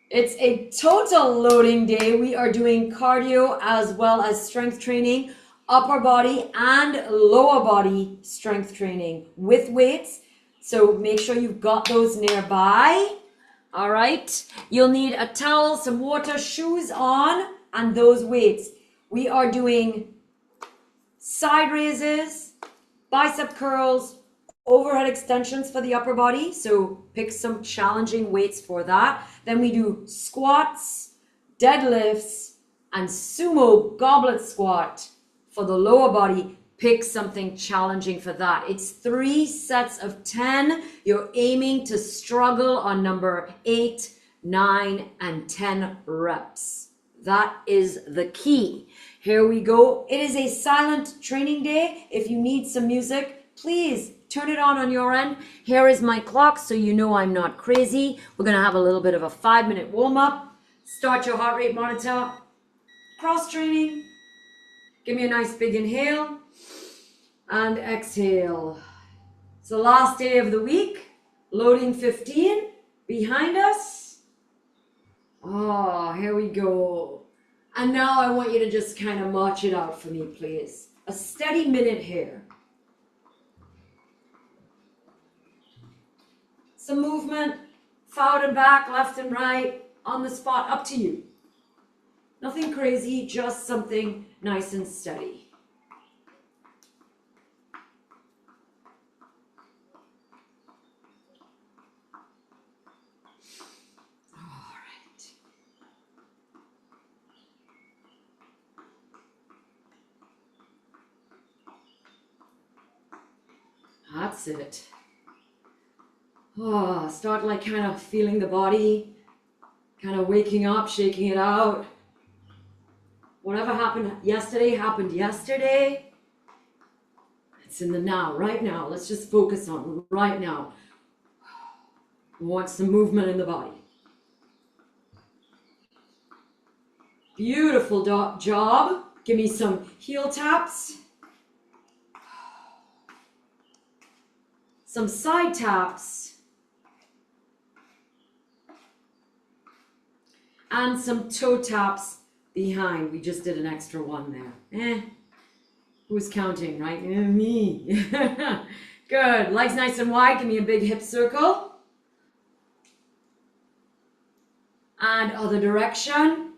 It's a total loading day. We are doing cardio as well as strength training, upper body and lower body strength training with weights. So make sure you've got those nearby. All right. You'll need a towel, some water, shoes on, and those weights. We are doing side raises, bicep curls, overhead extensions for the upper body. So pick some challenging weights for that. Then we do squats, deadlifts, and sumo goblet squat for the lower body. Pick something challenging for that. It's 3 sets of 10. You're aiming to struggle on number 8, 9, and 10 reps. That is the key. Here we go. It is a silent training day. If you need some music, please turn it on your end. Here is my clock so you know I'm not crazy. We're going to have a little bit of a 5-minute warm-up. Start your heart rate monitor. Cross training. Give me a nice big inhale and exhale. It's the last day of the week. Loading 15 behind us. Oh, here we go. And now I want you to just kind of march it out for me, please. A steady minute here. Some movement, forward and back, left and right, on the spot, up to you. Nothing crazy, just something nice and steady. That's it. Oh, start like kind of feeling the body, kind of waking up, shaking it out. Whatever happened yesterday. It's in the now, right now. Let's just focus on right now. We want some movement in the body. Beautiful job. Give me some heel taps. Some side taps. And some toe taps behind. We just did an extra one there. Who's counting, right? Me. Good. Legs nice and wide. Give me a big hip circle. And other direction.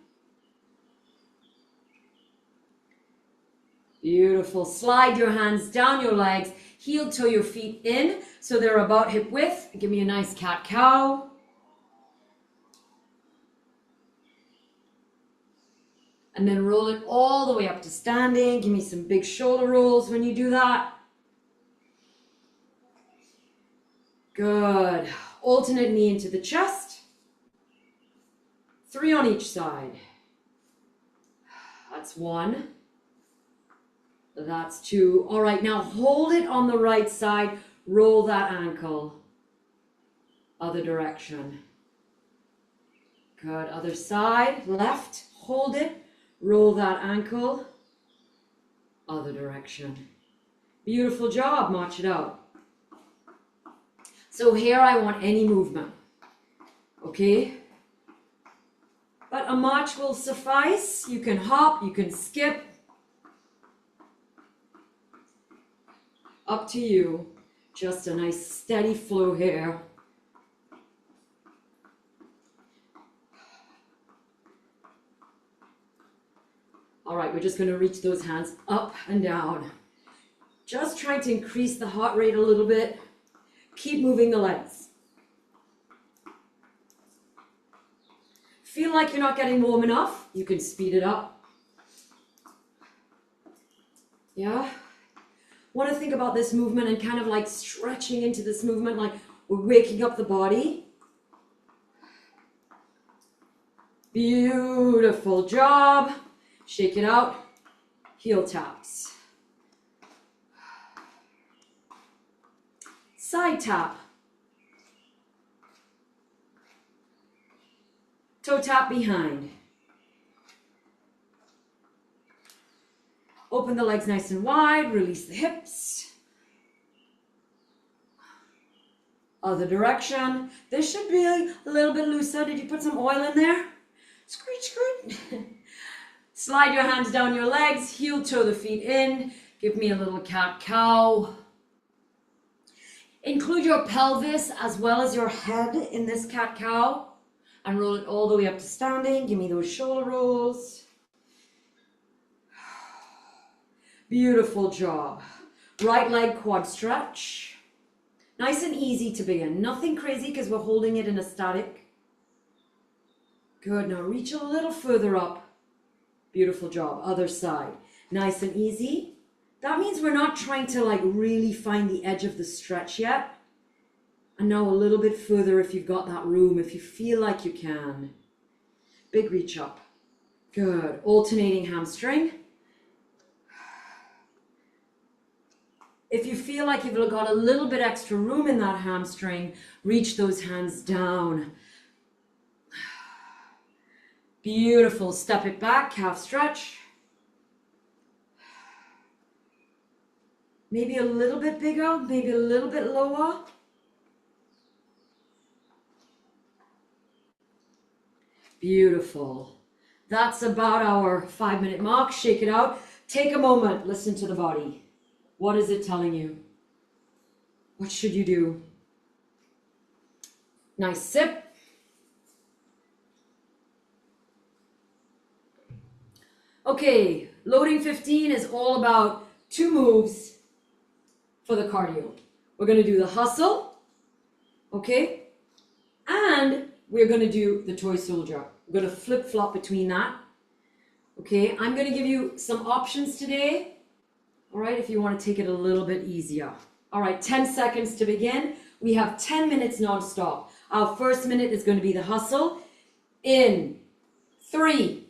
Beautiful. Slide your hands down your legs. Heel toe your feet in so they're about hip width. Give me a nice cat-cow. And then roll it all the way up to standing. Give me some big shoulder rolls when you do that. Good. Alternate knee into the chest. 3 on each side. That's 1. That's 2. All right, now hold it on the right side. Roll that ankle. Other direction. Good. Other side. Left. Hold it. Roll that ankle. Other direction. Beautiful job. March it out. So here I want any movement. Okay? But a march will suffice. You can hop. You can skip. Up to you. Just a nice steady flow here. All right, we're just going to reach those hands up and down. Just trying to increase the heart rate a little bit. Keep moving the legs. Feel like you're not getting warm enough, you can speed it up. Yeah? Want to think about this movement and kind of like stretching into this movement, like we're waking up the body. Beautiful job. Shake it out. Heel taps. Side tap. Toe tap behind. Open the legs nice and wide. Release the hips. Other direction. This should be a little bit looser. Did you put some oil in there? Screech, screech. Slide your hands down your legs, heel toe the feet in. Give me a little cat-cow. Include your pelvis as well as your head in this cat-cow. And roll it all the way up to standing. Give me those shoulder rolls. Beautiful job. Right leg quad stretch. Nice and easy to begin. Nothing crazy because we're holding it in a static. Good. Now reach a little further up. Beautiful job. Other side. Nice and easy. That means we're not trying to like really find the edge of the stretch yet. And now a little bit further if you've got that room, if you feel like you can. Big reach up. Good. Alternating hamstring. If you feel like you've got a little bit extra room in that hamstring, reach those hands down. Beautiful. Step it back, calf stretch. Maybe a little bit bigger, maybe a little bit lower. Beautiful. That's about our 5-minute mark. Shake it out. Take a moment. Listen to the body. What is it telling you? What should you do? Nice sip. Okay, loading 15 is all about 2 moves for the cardio. We're going to do the hustle, okay? And we're going to do the toy soldier. We're going to flip-flop between that. Okay, I'm going to give you some options today. All right, if you want to take it a little bit easier. All right, 10 seconds to begin. We have 10 minutes non-stop. Our first minute is going to be the hustle. In 3,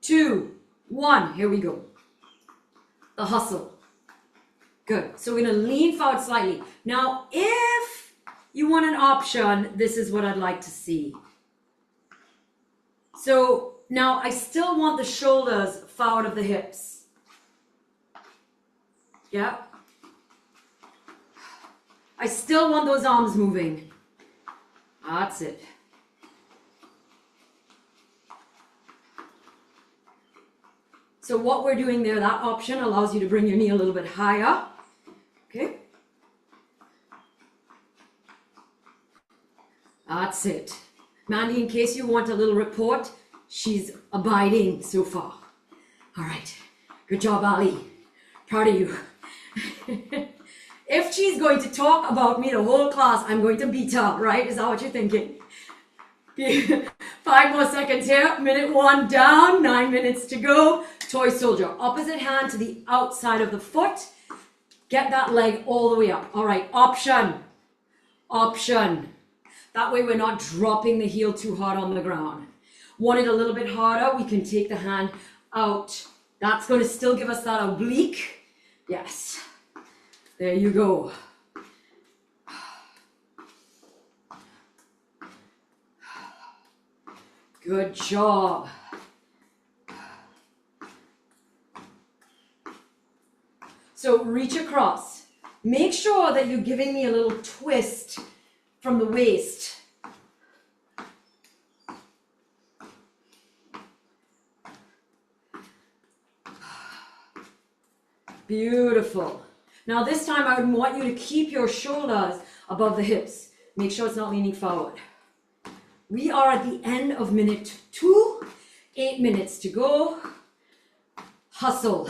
2, 1. Here we go. The hustle. Good. So we're going to lean forward slightly. Now, if you want an option, this is what I'd like to see. So now I still want the shoulders forward of the hips. Yeah. I still want those arms moving. That's it. So what we're doing there, that option allows you to bring your knee a little bit higher. Okay. That's it. Mandy, in case you want a little report, she's abiding so far. All right. Good job, Ali. Proud of you. If she's going to talk about me the whole class, I'm going to beat her, right? Is that what you're thinking? 5 more seconds here. Minute 1 down. 9 minutes to go. Toy soldier. Opposite hand to the outside of the foot. Get that leg all the way up. All right. Option. Option. That way we're not dropping the heel too hard on the ground. Want it a little bit harder? We can take the hand out. That's going to still give us that oblique. Yes. There you go. Good job. So reach across. Make sure that you're giving me a little twist from the waist. Beautiful. Now this time I would want you to keep your shoulders above the hips. Make sure it's not leaning forward. We are at the end of minute 2. 8 minutes to go. Hustle.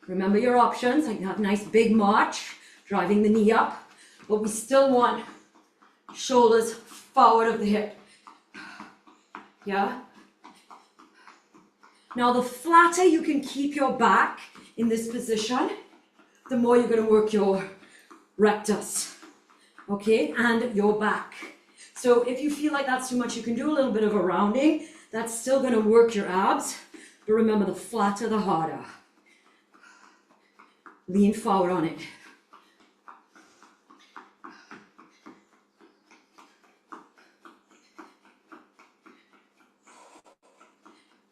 Remember your options. I can have a nice big march, driving the knee up, but we still want shoulders forward of the hip. Yeah? Now the flatter you can keep your back in this position, the more you're going to work your rectus, okay, and your back. So if you feel like that's too much, you can do a little bit of a rounding. That's still going to work your abs, but remember, the flatter, the harder. Lean forward on it.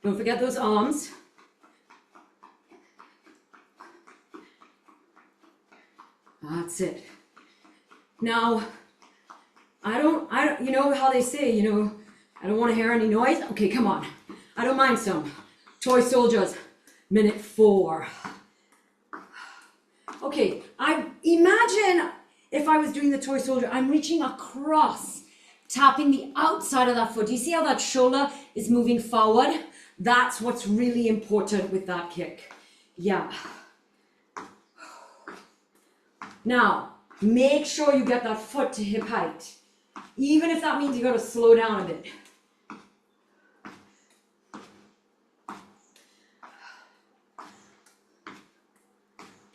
Don't forget those arms. That's it. Now, you know how they say, you know, I don't want to hear any noise. Okay, come on. I don't mind some. Toy soldiers, minute 4. Okay, I imagine if I was doing the toy soldier, I'm reaching across, tapping the outside of that foot. Do you see how that shoulder is moving forward? That's what's really important with that kick. Yeah. Now, make sure you get that foot to hip height. Even if that means you got to slow down a bit.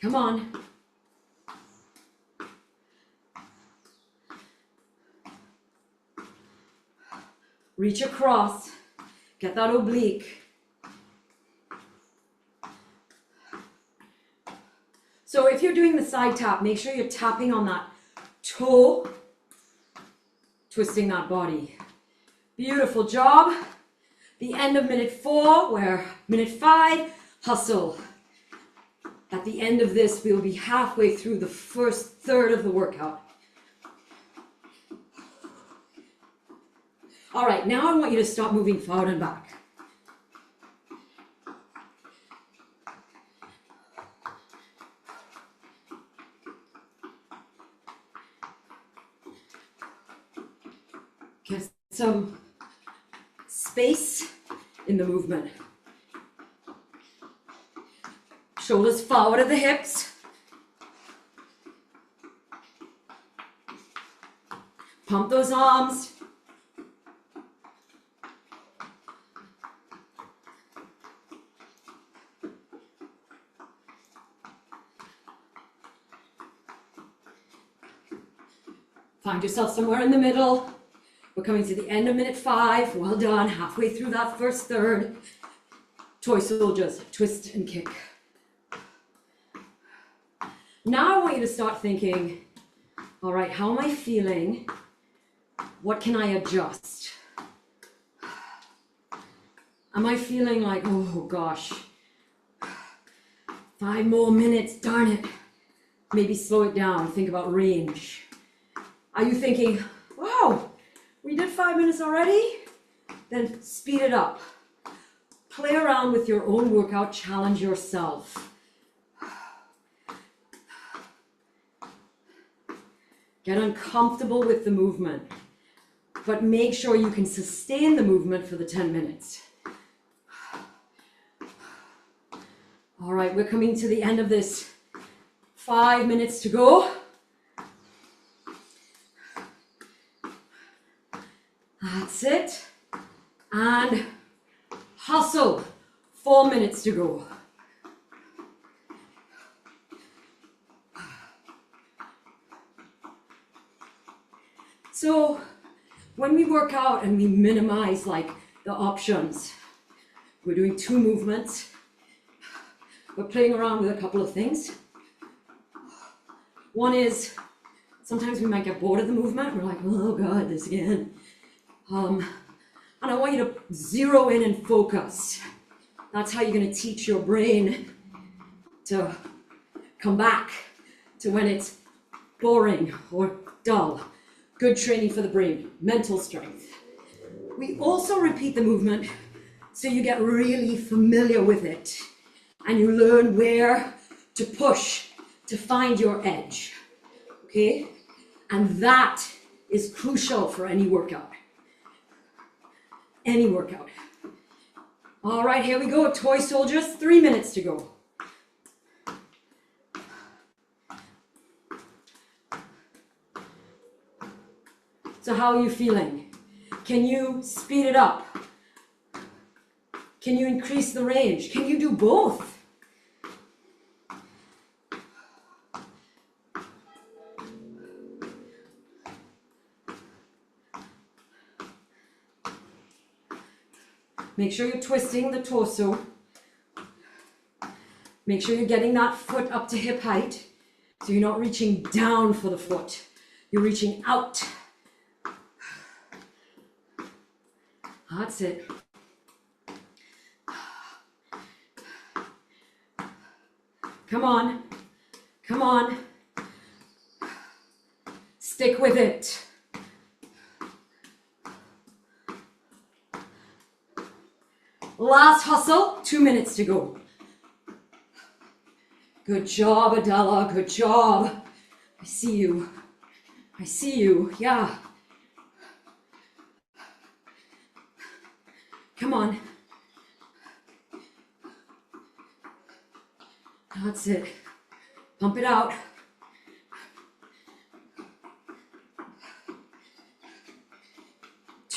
Come on. Reach across. Get that oblique. So if you're doing the side tap, make sure you're tapping on that toe, twisting that body. Beautiful job. The end of minute 4, where minute 5, hustle. At the end of this, we'll be halfway through the first third of the workout. All right, now I want you to stop moving forward and back. Get some space in the movement. Shoulders forward at the hips. Pump those arms. Find yourself somewhere in the middle. We're coming to the end of minute 5. Well done. Halfway through that first third. Toy soldiers, twist and kick. Now I want you to start thinking, all right, how am I feeling? What can I adjust? Am I feeling like, oh gosh, 5 more minutes, darn it. Maybe slow it down, think about range. Are you thinking, wow, we did 5 minutes already? Then speed it up. Play around with your own workout, challenge yourself. Get uncomfortable with the movement, but make sure you can sustain the movement for the 10 minutes. All right, we're coming to the end of this. 5 minutes to go. That's it. And hustle. 4 minutes to go. So when we work out and we minimize like the options, we're doing 2 movements. We're playing around with a couple of things. One is, sometimes we might get bored of the movement. We're like, oh God, this again. And I want you to zero in and focus. That's how you're going to teach your brain to come back to when it's boring or dull. Good training for the brain, mental strength. We also repeat the movement so you get really familiar with it and you learn where to push to find your edge, okay? And that is crucial for any workout. Any workout. All right, here we go. Toy soldiers, 3 minutes to go. So how are you feeling? Can you speed it up? Can you increase the range? Can you do both? Make sure you're twisting the torso. Make sure you're getting that foot up to hip height. So you're not reaching down for the foot. You're reaching out. That's it. Come on. Come on. Stick with it. Last hustle, 2 minutes to go. Good job, Adela, good job. I see you. I see you, yeah. Come on. That's it. Pump it out.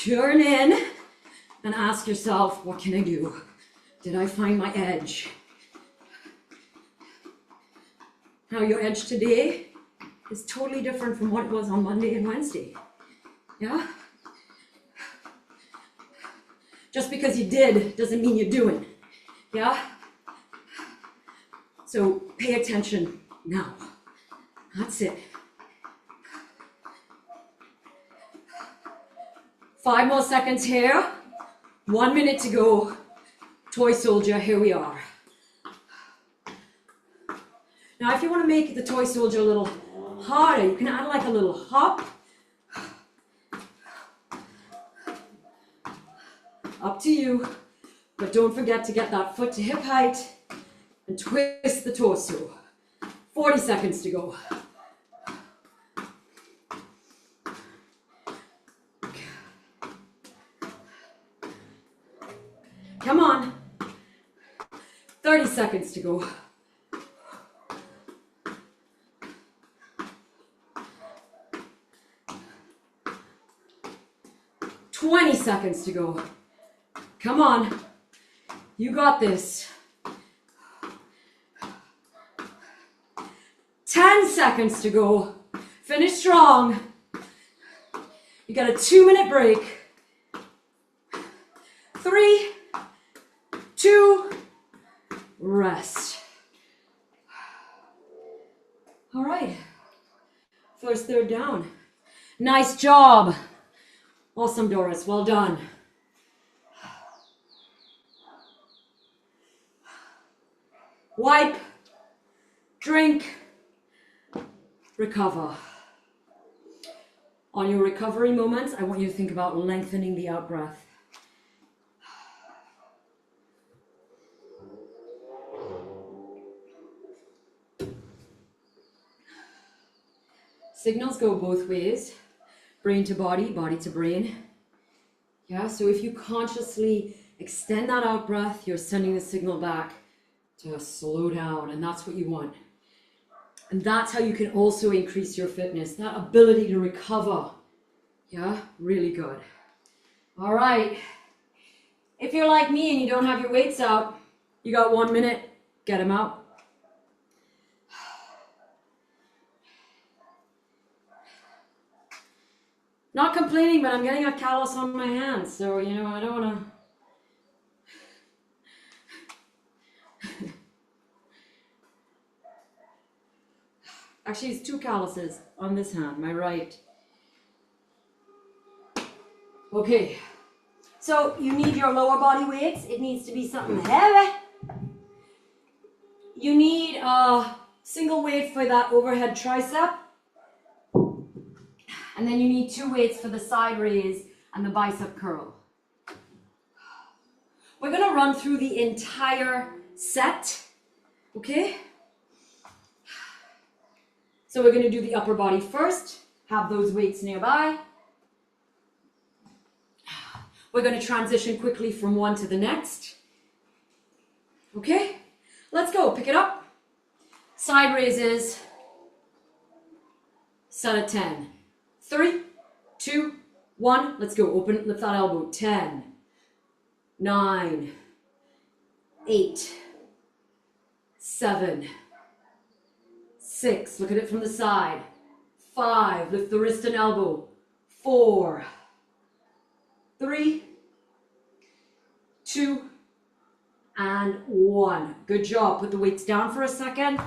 Turn in and ask yourself, what can I do? Did I find my edge? Now your edge today is totally different from what it was on Monday and Wednesday. Yeah? Just because you did doesn't mean you're doing. Yeah? So pay attention now. That's it. 5 more seconds here. 1 minute to go. Toy soldier, here we are. Now if you want to make the toy soldier a little harder, you can add like a little hop. Up to you. But don't forget to get that foot to hip height and twist the torso. 40 seconds to go. Come on. 30 seconds to go. "20 seconds to go. Come on. You got this. 10 seconds to go. Finish strong. You got a 2-minute break. 3, 2, rest. All right. First third down. Nice job. Awesome, Doris. Well done. Wipe, drink, recover. On your recovery moments, I want you to think about lengthening the out breath. Signals go both ways, brain to body, body to brain. Yeah, so if you consciously extend that out breath, you're sending the signal back to slow down, and that's what you want. And that's how you can also increase your fitness, that ability to recover. Yeah, really good. All right. If you're like me and you don't have your weights out, you got 1 minute, get them out. Not complaining, but I'm getting a callus on my hands, so, you know, I don't want to... Actually, it's 2 calluses on this hand, my right. Okay, so you need your lower body weights. It needs to be something heavy. You need a single weight for that overhead tricep. And then you need 2 weights for the side raise and the bicep curl. We're going to run through the entire set, okay? So we're going to do the upper body first. Have those weights nearby. We're going to transition quickly from one to the next. Okay? Let's go. Pick it up. Side raises. Set at 10. 3, 2, 1. Let's go. Open, lift that elbow. 10, 9, 8, 7, 6. Look at it from the side. 5. Lift the wrist and elbow. 4, 3, 2, and 1. Good job. Put the weights down for a second.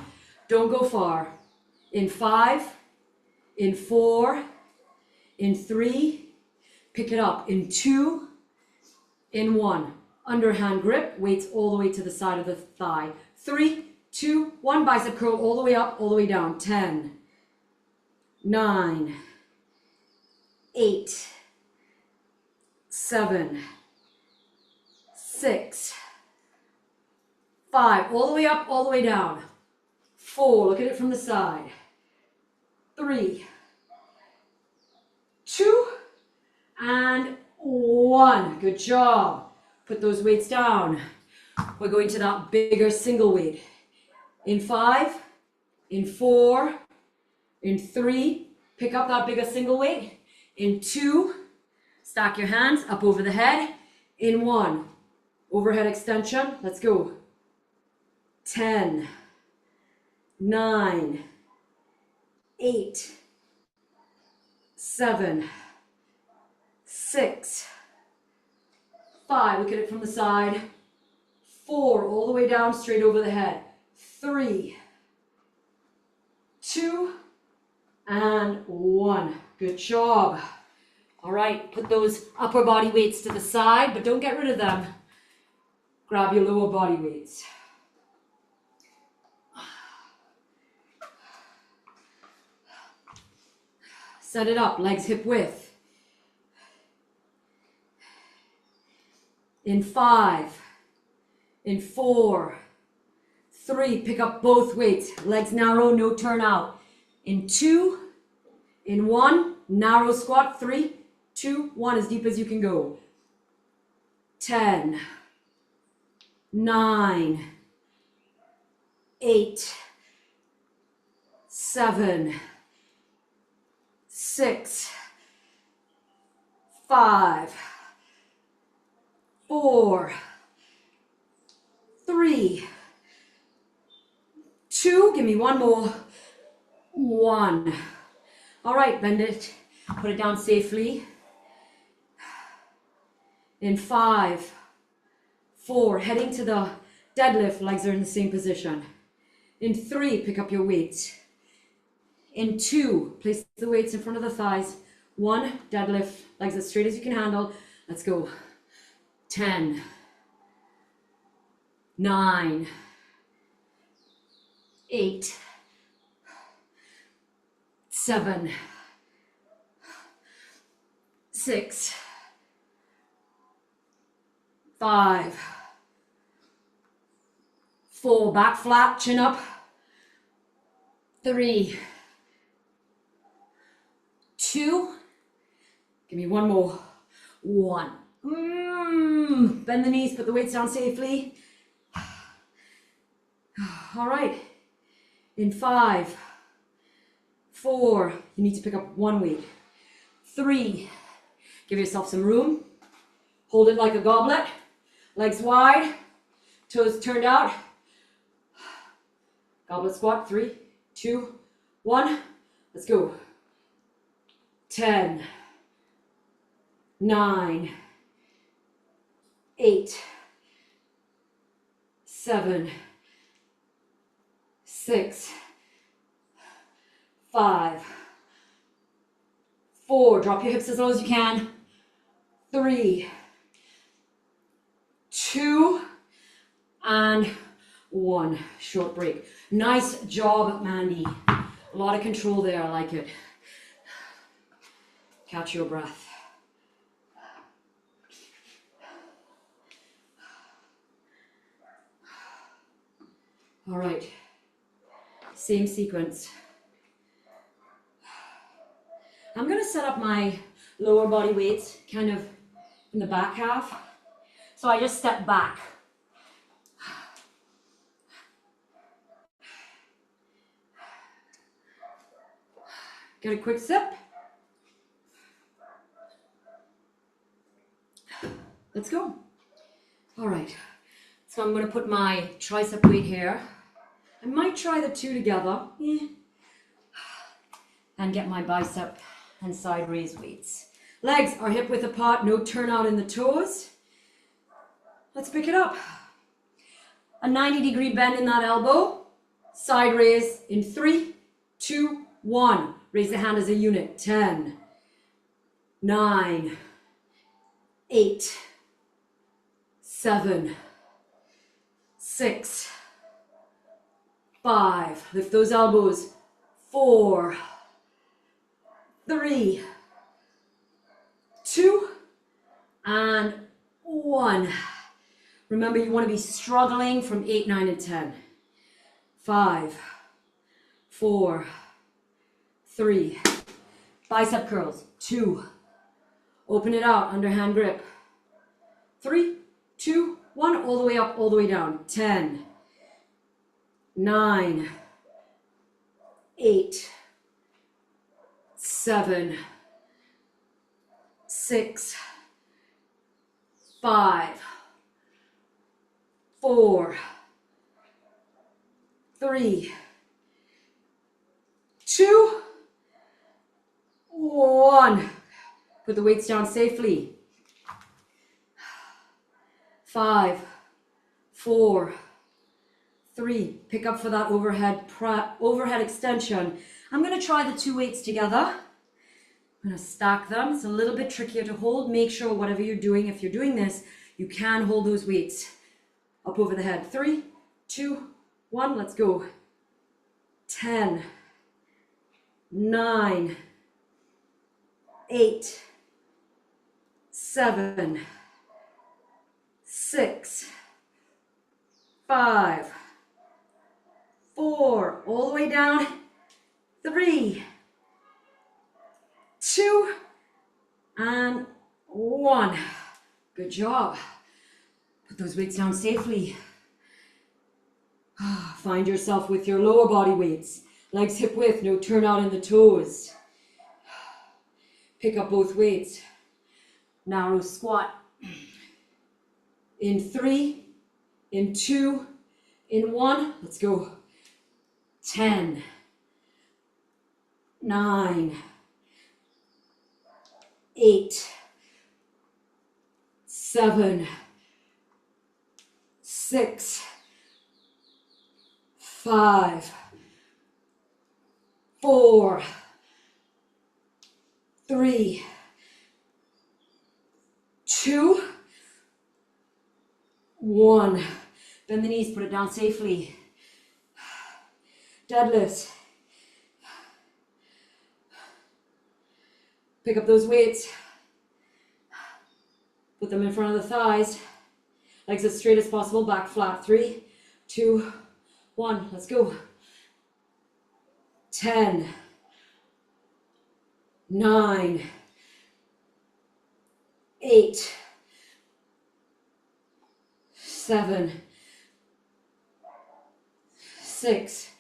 Don't go far. In 5, in 4, in 3, pick it up. In 2, in 1. Underhand grip, weights all the way to the side of the thigh. 3, 2, 1. Bicep curl all the way up, all the way down. 10, 9, 8, 7, 6, 5, all the way up, all the way down. 4, look at it from the side. 3, 2, and 1. Good job. Put those weights down. We're going to that bigger single weight. In 5, in 4, in 3, pick up that bigger single weight. In 2, stack your hands up over the head. In 1, overhead extension. Let's go. 10, 9, 8, 7, 6, 5, look at it from the side. 4, all the way down, straight over the head. 3, 2, and 1. Good job. All right, put those upper body weights to the side, but don't get rid of them. Grab your lower body weights. Set it up, legs hip width. In 5, in 4, 3, pick up both weights. Legs narrow, no turn out. In 2, in 1, narrow squat. 3, 2, 1, as deep as you can go. 10, 9, 8, 7, 6, 5, 4, 3, 2, give me one more, 1. All right, bend it, put it down safely. In 5, 4, heading to the deadlift, legs are in the same position. In 3, pick up your weights. In 2, place the weights in front of the thighs. 1, deadlift, legs as straight as you can handle. Let's go. 10, 9, 8, 7, 6, 5, 4, back flat, chin up. 3, 2, give me one more, 1. Bend the knees, put the weights down safely. All right, in 5, 4, you need to pick up one weight. 3, give yourself some room. Hold it like a goblet, legs wide, toes turned out. Goblet squat, 3, 2, 1, let's go. 10, 9, 8, 7, 6, 5, 4, drop your hips as low as you can. 3, 2, and 1. Short break. Nice job, Mandy. A lot of control there, I like it. Catch your breath. All right, same sequence. I'm gonna set up my lower body weights kind of in the back half. So I just step back. Get a quick sip. Let's go. All right, so I'm gonna put my tricep weight here. I might try the two together. And get my bicep and side raise weights. Legs are hip width apart, no turnout in the toes. Let's pick it up. A 90-degree bend in that elbow. Side raise in 3, 2, 1. Raise the hand as a unit. 10, 9, 8, 7, 6, 5. Lift those elbows. 4, 3, and 1. Remember, you want to be struggling from 8, 9, and 10. 5, 4, 3. Bicep curls. 2. Open it out, underhand grip. 3, 2, 1. All the way up, all the way down. 10, 9, 8, 7, 6, 5, 4, 3, 2, 1. Put the weights down safely. 5, 4, 3. Pick up for that overhead extension. I'm going to try the 2 weights together. I'm going to stack them. It's a little bit trickier to hold. Make sure whatever you're doing, if you're doing this, you can hold those weights up over the head. 3, 2, 1. Let's go. 10, 9, 8, 7, 6, 5, 4, all the way down. 3, 2, and 1. Good job. Put those weights down safely. Find yourself with your lower body weights. Legs hip width, no turn out in the toes. Pick up both weights. Narrow squat. In 3, in 2, in 1. Let's go. 10, 9, 8, 7, 6, 5, 4, 3, 2, 1. Bend the knees, put it down safely. Deadlifts. Pick up those weights. Put them in front of the thighs. Legs as straight as possible, back flat. 3, 2, 1. Let's go. 10, 9, 8, 7, 6,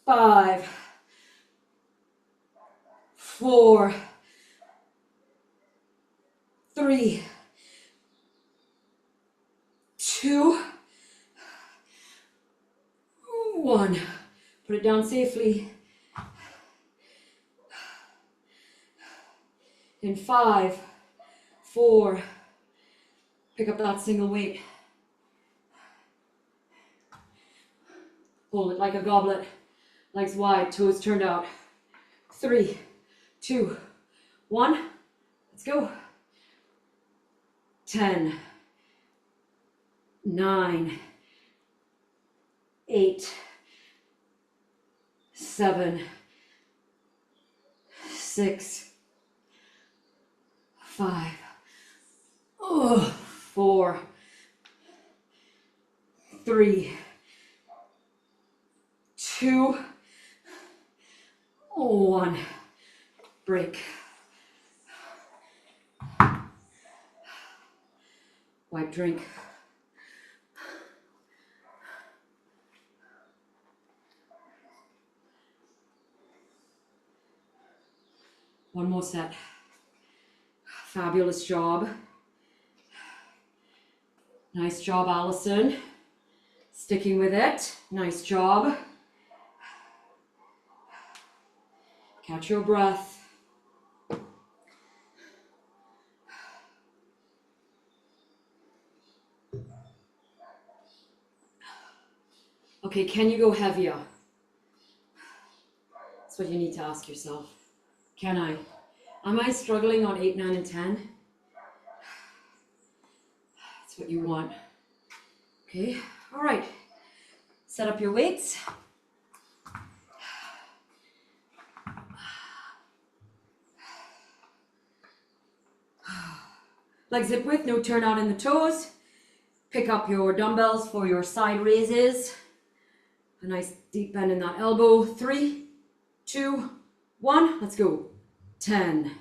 5, 4, 3, 2, 1. Put it down safely. In 5, 4, pick up that single weight. Hold it like a goblet. Legs wide, toes turned out. 3, 2, 1. Let's go. 10, 9, 8, 7, 6, 5, 4, 3, 2, 1. Break. White drink. One more set. Fabulous job. Nice job, Allison. Sticking with it. Nice job. Catch your breath. Okay, can you go heavier? That's what you need to ask yourself. Can I? Am I struggling on 8, 9, and 10? That's what you want. Okay, all right. Set up your weights. Legs hip width, no turn out in the toes. Pick up your dumbbells for your side raises. A nice deep bend in that elbow. 3, 2, 1. Let's go. 10,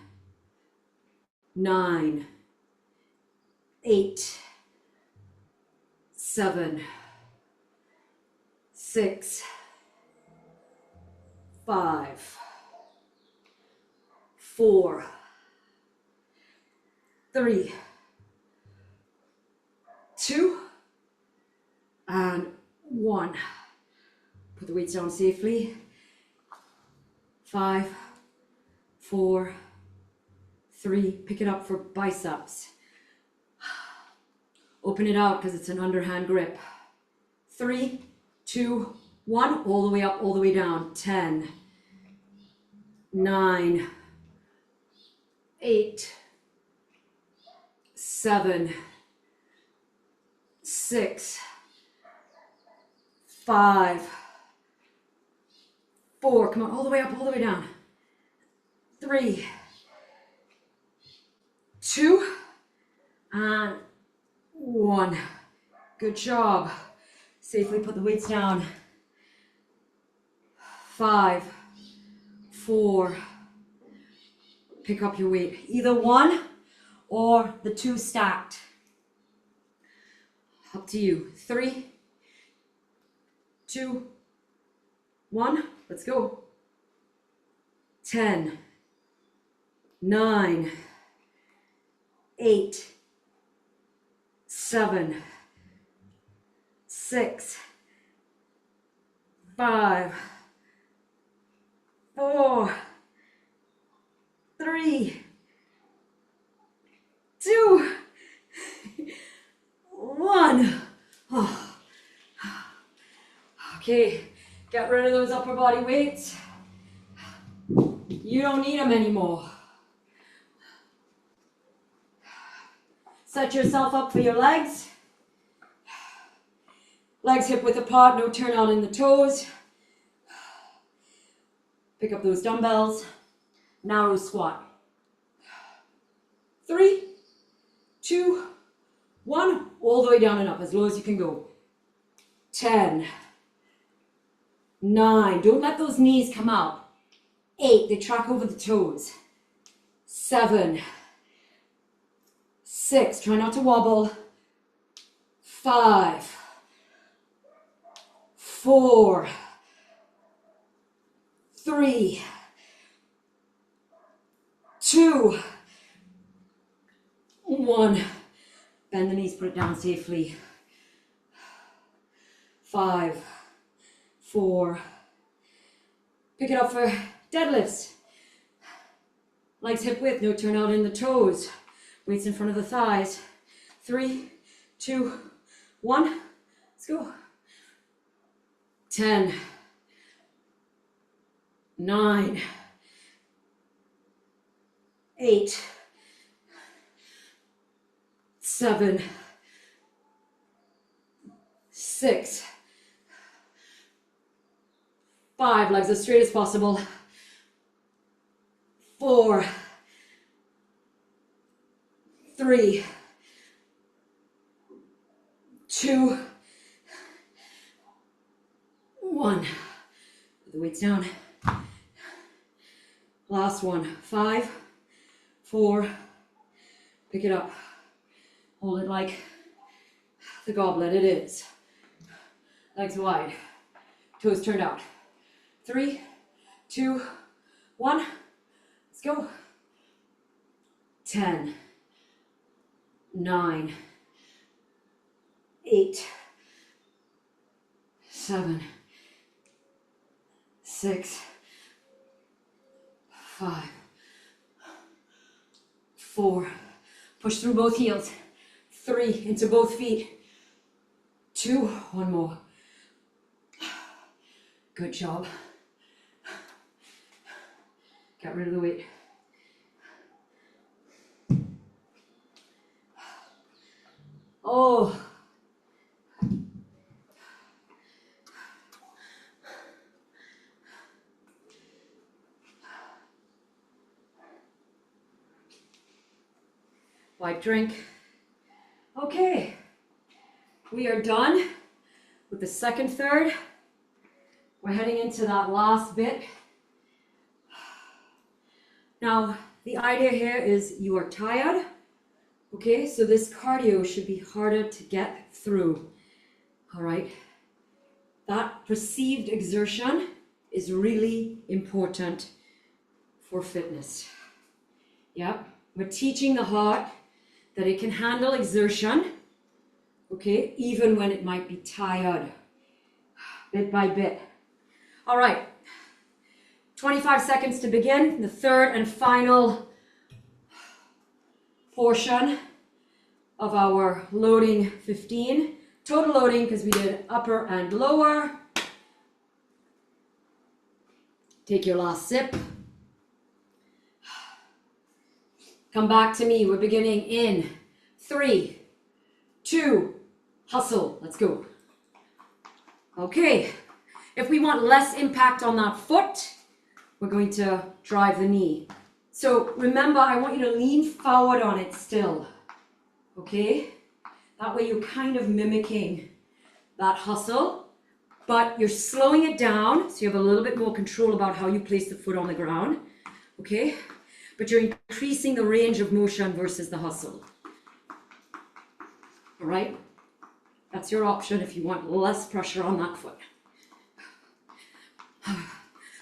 9, 8, 7, 6, 5, 4, 3, 2, and 1. Put the weights down safely. 5, 4, 3. Pick it up for biceps. Open it out because it's an underhand grip. 3, 2, 1. All the way up, all the way down. 10, 9, 8, 7, 6, 5, 4. Come on, all the way up, all the way down. 3, 2, and 1. Good job. Safely put the weights down. 5, 4. Pick up your weight. Either one or the 2 stacked. Up to you. 3, 2, 1. Let's go. 10, 9, 8, 7, 6, 5, 4, 3, 2, 1. Oh. Okay, get rid of those upper body weights. You don't need them anymore. Set yourself up for your legs. Legs hip width apart, no turn out in the toes. Pick up those dumbbells. Narrow squat. 3, 2, 1. All the way down and up, as low as you can go. 10, 9. Don't let those knees come out. 8. They track over the toes. 7, 6. Try not to wobble. 5, 4, 3, 2, 1. Bend the knees, put it down safely. 5, 4. Pick it up for deadlifts. Legs hip width, no turn out in the toes. Weights in front of the thighs. 3, 2, 1. Let's go. 10, 9, 8, 7, 6, 5. Legs as straight as possible. 4, 3, 2, 1. Put the weights down. Last one. 5, 4. Pick it up. Hold it like the goblet it is. Legs wide. Toes turned out. 3, 2, 1. Let's go. 10, 9, 8, 7, 6, 5, 4. Push through both heels. 3 into both feet. 2. One more. Good job. Get rid of the weight. Oh. White drink. Okay, we are done with the second third. We're heading into that last bit. Now, the idea here is you are tired. Okay, so this cardio should be harder to get through. All right, that perceived exertion is really important for fitness. Yeah, we're teaching the heart that it can handle exertion, okay, even when it might be tired, bit by bit. All right, 25 seconds to begin, the third and final portion of our loading 15. Total loading, because we did upper and lower. Take your last sip. Come back to me. We're beginning in 3, 2, hustle. Let's go. Okay. If we want less impact on that foot, we're going to drive the knee. So remember, I want you to lean forward on it still. Okay? That way you're kind of mimicking that hustle, but you're slowing it down so you have a little bit more control about how you place the foot on the ground. Okay? But you're increasing the range of motion versus the hustle. All right? That's your option if you want less pressure on that foot.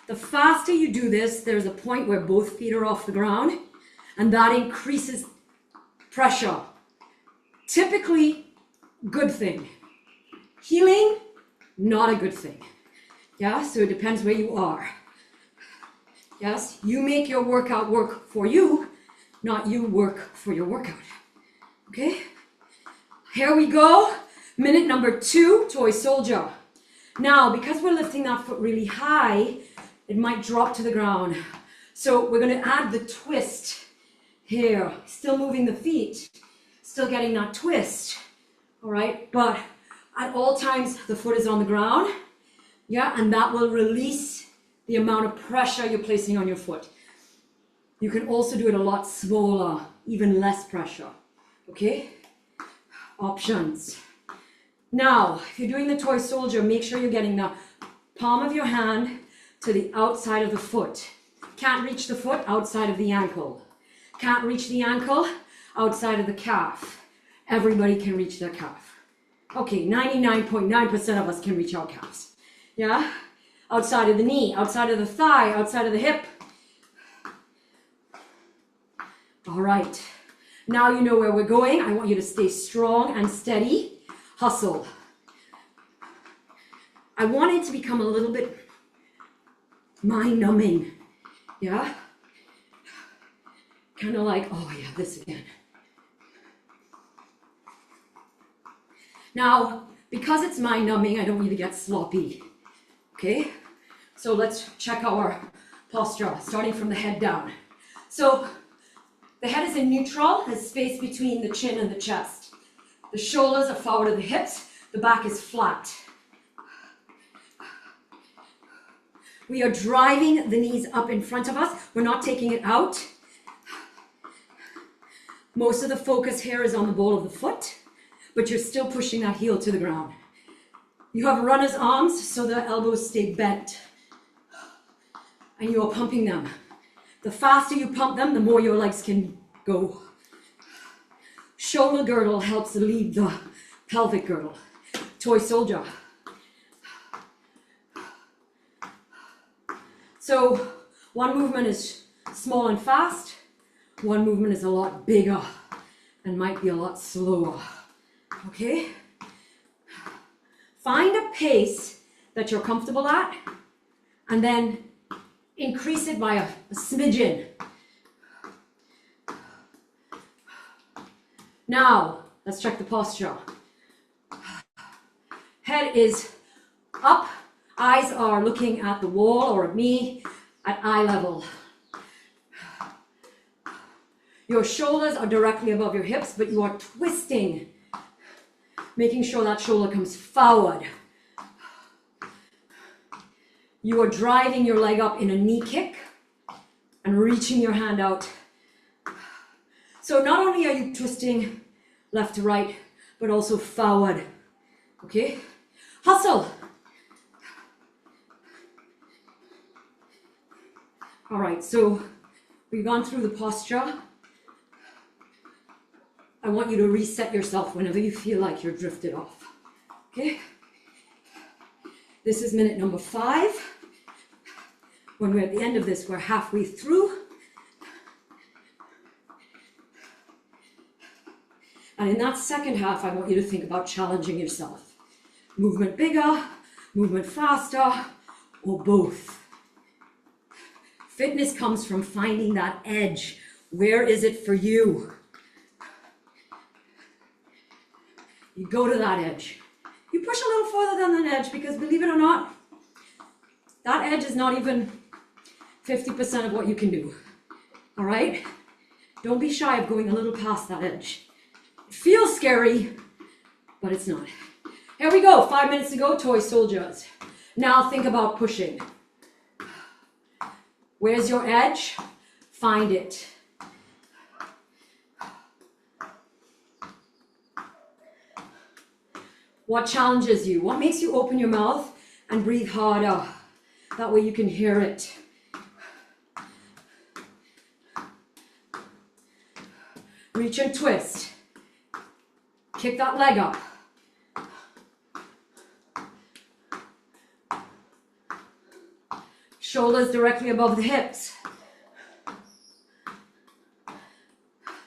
The faster you do this, there's a point where both feet are off the ground, and that increases pressure. Typically, good thing. Healing, not a good thing. Yeah, so it depends where you are. Yes, you make your workout work for you, not you work for your workout. Okay? Here we go. Minute number 2, toy soldier. Now, because we're lifting that foot really high, it might drop to the ground. So we're going to add the twist here. Still moving the feet. Still getting that twist. All right? But at all times, the foot is on the ground. Yeah? And that will release the amount of pressure you're placing on your foot. You can also do it a lot smaller, even less pressure. Okay? Options. Now, if you're doing the toy soldier, make sure you're getting the palm of your hand to the outside of the foot. Can't reach the foot outside of the ankle. Can't reach the ankle outside of the calf. Everybody can reach their calf. Okay, 99.9% of us can reach our calves. Yeah? Outside of the knee, outside of the thigh, outside of the hip. All right. Now you know where we're going. I want you to stay strong and steady. Hustle. I want it to become a little bit mind-numbing. Yeah? Kind of like, oh yeah, this again. Now, because it's mind-numbing, I don't need to get sloppy. Okay? So let's check our posture, starting from the head down. So the head is in neutral, there's space between the chin and the chest. The shoulders are forward of the hips, the back is flat. We are driving the knees up in front of us. We're not taking it out. Most of the focus here is on the ball of the foot, but you're still pushing that heel to the ground. You have runner's arms, so the elbows stay bent. And you are pumping them. The faster you pump them, the more your legs can go. Shoulder girdle helps lead the pelvic girdle. Toy soldier. So one movement is small and fast. One movement is a lot bigger and might be a lot slower. Okay? Find a pace that you're comfortable at and then increase it by a smidgen. Now, let's check the posture. Head is up, eyes are looking at the wall or at me at eye level. Your shoulders are directly above your hips, but you are twisting, making sure that shoulder comes forward. You are driving your leg up in a knee kick and reaching your hand out. So not only are you twisting left to right, but also forward. Okay? Hustle. All right, so we've gone through the posture. I want you to reset yourself whenever you feel like you're drifted off. Okay? This is minute number 5. When we're at the end of this, we're halfway through. And in that second half, I want you to think about challenging yourself. Movement bigger, movement faster, or both. Fitness comes from finding that edge. Where is it for you? You go to that edge. You push a little further than that edge because, believe it or not, that edge is not even 50% of what you can do. All right? Don't be shy of going a little past that edge. It feels scary, but it's not. Here we go. 5 minutes to go, toy soldiers. Now think about pushing. Where's your edge? Find it. What challenges you? What makes you open your mouth and breathe harder? That way you can hear it. Reach and twist. Kick that leg up. Shoulders directly above the hips.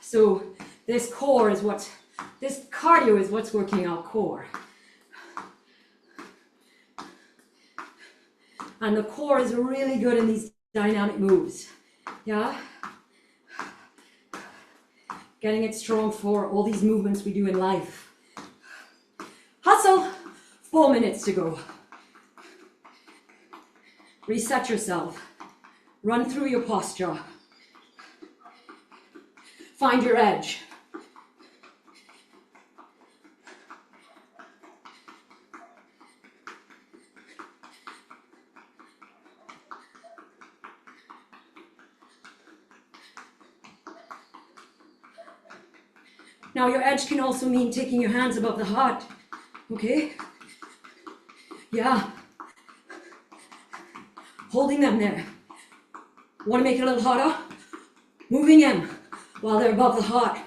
So this cardio is what's working our core. And the core is really good in these dynamic moves. Yeah? Getting it strong for all these movements we do in life. Hustle. 4 minutes to go. Reset yourself. Run through your posture. Find your edge. Now your edge can also mean taking your hands above the heart, okay? Yeah. Holding them there. Want to make it a little harder? Moving them while they're above the heart.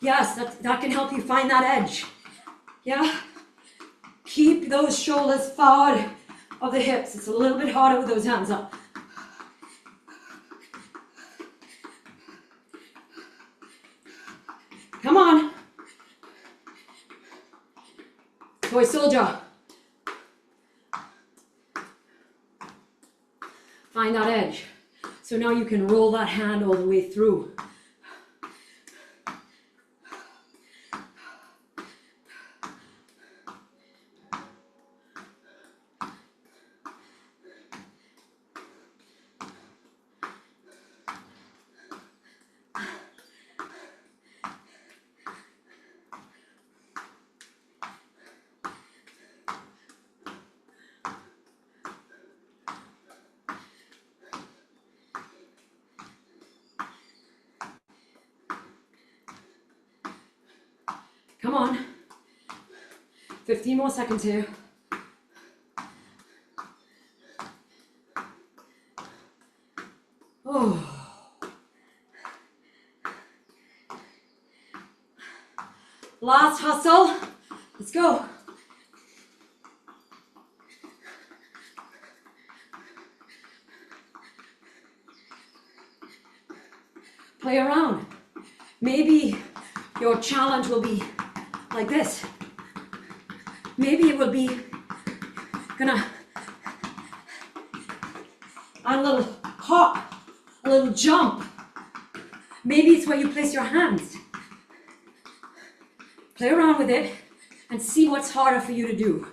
Yes, that can help you find that edge. Yeah? Keep those shoulders forward of the hips. It's a little bit harder with those hands up. Come on. Toy soldier. Find that edge. So now you can roll that hand all the way through. Come on. 15 more seconds here. Oh. Last hustle. Let's go. Play around. Maybe your challenge will be like this. Maybe it will be gonna add a little hop, a little jump. Maybe it's where you place your hands. Play around with it and see what's harder for you to do.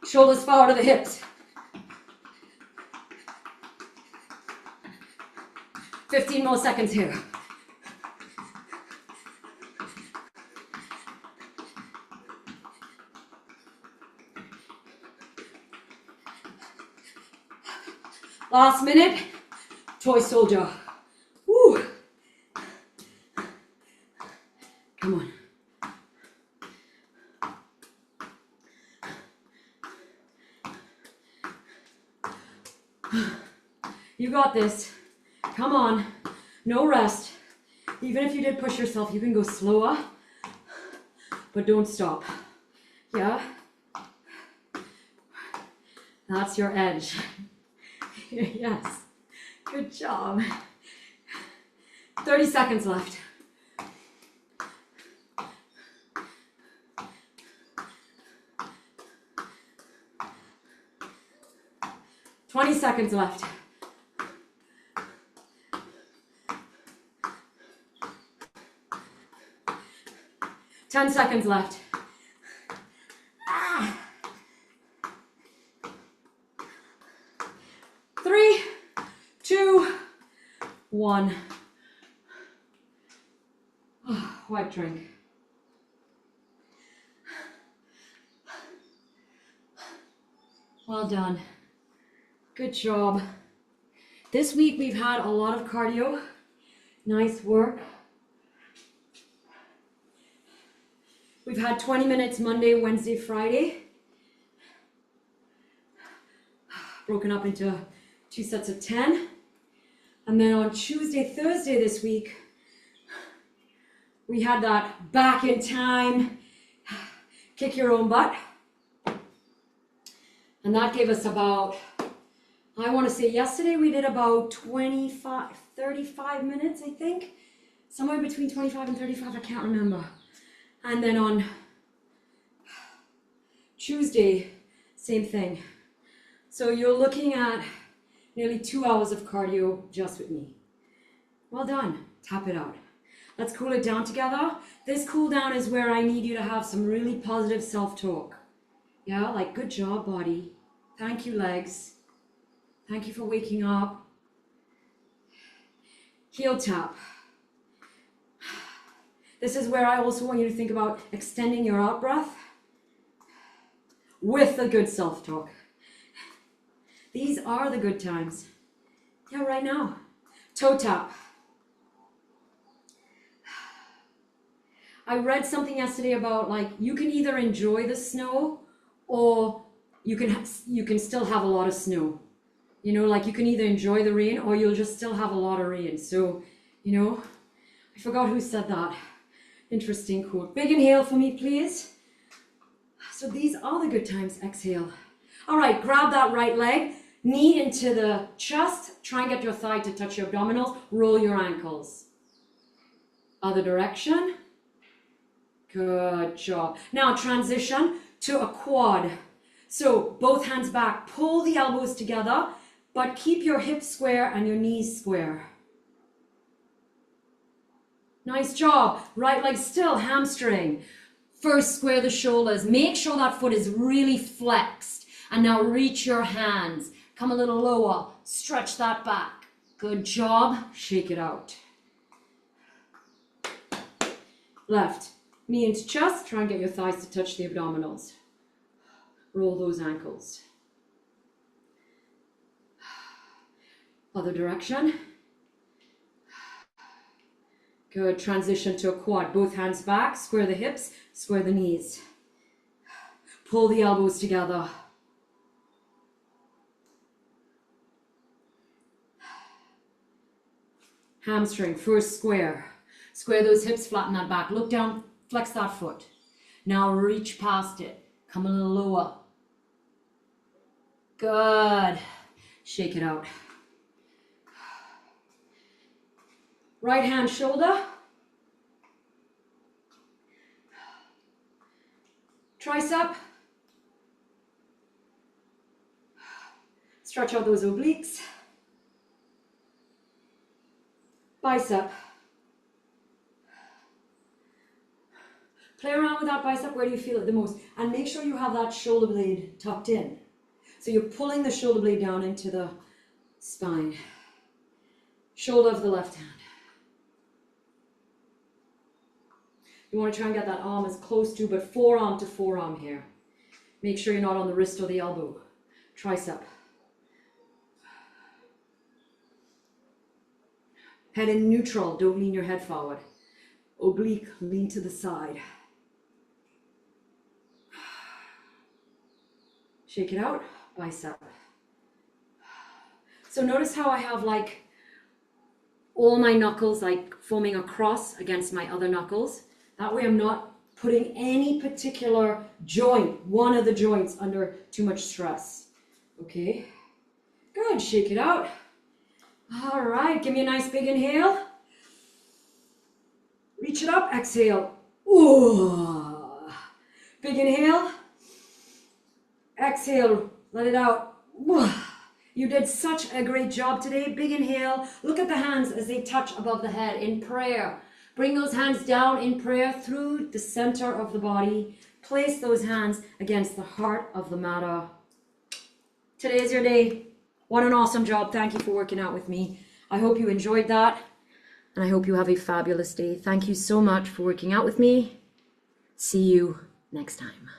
Shoulders forward to the hips. 15 more seconds here. Last minute, toy soldier. Woo. Come on. You got this. Come on. No rest. Even if you did push yourself, you can go slower, but don't stop. Yeah? That's your edge. Yes. Good job. 30 seconds left. Seconds left. 10 seconds left. 3, 2, 1. White drink. Well done. Good job. This week we've had a lot of cardio. Nice work. We've had 20 minutes Monday, Wednesday, Friday. Broken up into 2 sets of 10. And then on Tuesday, Thursday this week, we had that back in time, kick your own butt. And that gave us about, I want to say yesterday we did about 35 minutes, I think. Somewhere between 25 and 35, I can't remember. And then on Tuesday, same thing. So you're looking at nearly 2 hours of cardio just with me. Well done. Tap it out. Let's cool it down together. This cool down is where I need you to have some really positive self-talk. Yeah, like good job, body. Thank you, legs. Thank you for waking up. Heel tap. This is where I also want you to think about extending your out breath with a good self-talk. These are the good times. Yeah, right now. Toe tap. I read something yesterday about like you can either enjoy the snow or you can still have a lot of snow. You know, like you can either enjoy the rain or you'll just still have a lot of rain. So, you know, I forgot who said that. Interesting quote. Big inhale for me, please. So these are the good times. Exhale. All right, grab that right leg, knee into the chest. Try and get your thigh to touch your abdominals. Roll your ankles. Other direction. Good job. Now transition to a quad. So both hands back. Pull the elbows together, but keep your hips square and your knees square. Nice job. Right leg still, hamstring. First, square the shoulders. Make sure that foot is really flexed. And now reach your hands. Come a little lower. Stretch that back. Good job. Shake it out. Left. Knee into chest. Try and get your thighs to touch the abdominals. Roll those ankles. Other direction. Good. Transition to a quad. Both hands back. Square the hips. Square the knees. Pull the elbows together. Hamstring. First square. Square those hips. Flatten that back. Look down. Flex that foot. Now reach past it. Come a little lower. Good. Shake it out. Right hand shoulder. Tricep. Stretch out those obliques. Bicep. Play around with that bicep. Where do you feel it the most? And make sure you have that shoulder blade tucked in. So you're pulling the shoulder blade down into the spine. Shoulder of the left hand. You want to try and get that arm as close to, but forearm to forearm here. Make sure you're not on the wrist or the elbow. Tricep. Head in neutral, don't lean your head forward. Oblique, lean to the side. Shake it out, bicep. So notice how I have like all my knuckles like forming a cross against my other knuckles. That way I'm not putting any particular joint, one of the joints, under too much stress. Okay, good, shake it out. All right, give me a nice big inhale. Reach it up, exhale. Ooh. Big inhale. Exhale, let it out. Ooh. You did such a great job today. Big inhale. Look at the hands as they touch above the head in prayer. Bring those hands down in prayer through the center of the body. Place those hands against the heart of the matter. Today is your day. What an awesome job. Thank you for working out with me. I hope you enjoyed that. And I hope you have a fabulous day. Thank you so much for working out with me. See you next time.